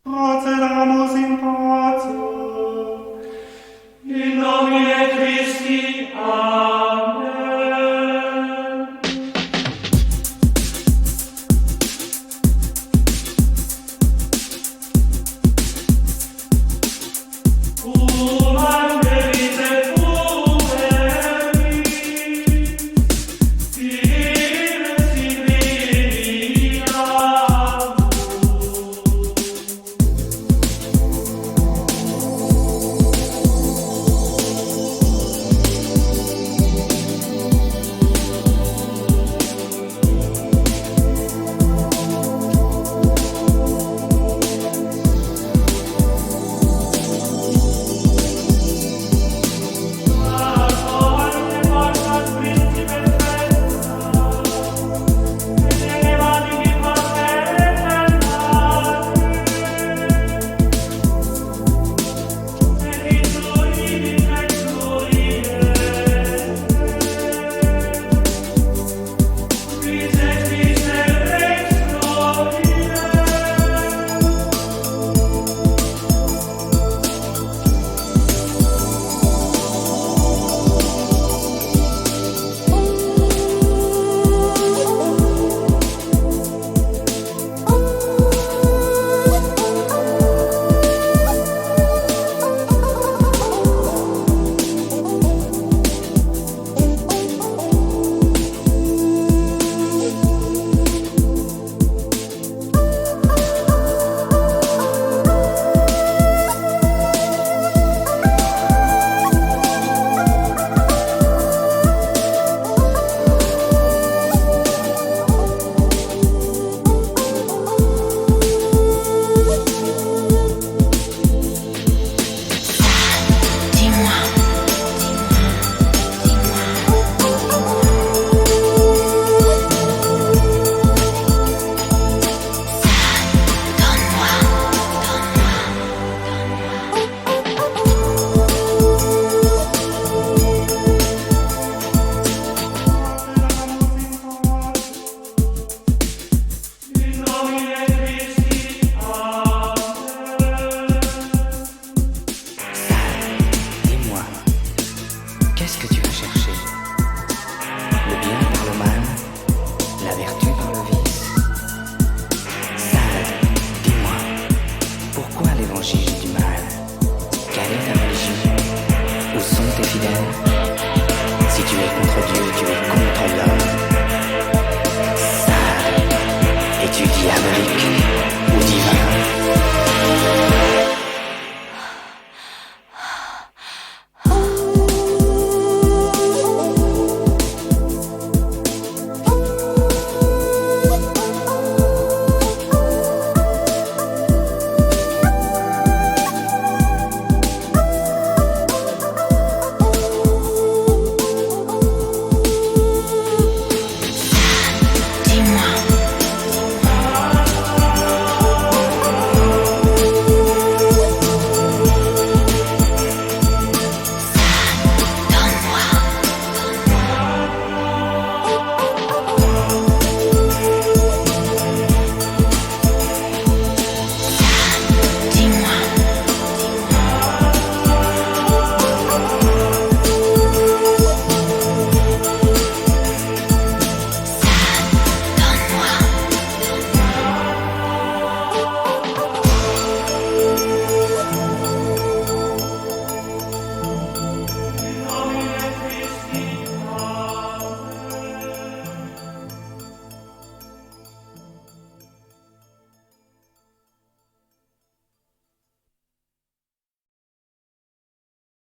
Procediamus in pace. In nomine Christi. Amen. Qu'est-ce que tu vas chercher? Le bien par le mal, la vertu par le vice. Sale, dis-moi, pourquoi l'évangile du mal? Quelle est ta religion? Où sont tes fidèles? Si tu es contre Dieu, tu es contre l'homme. Sale, et tu dis à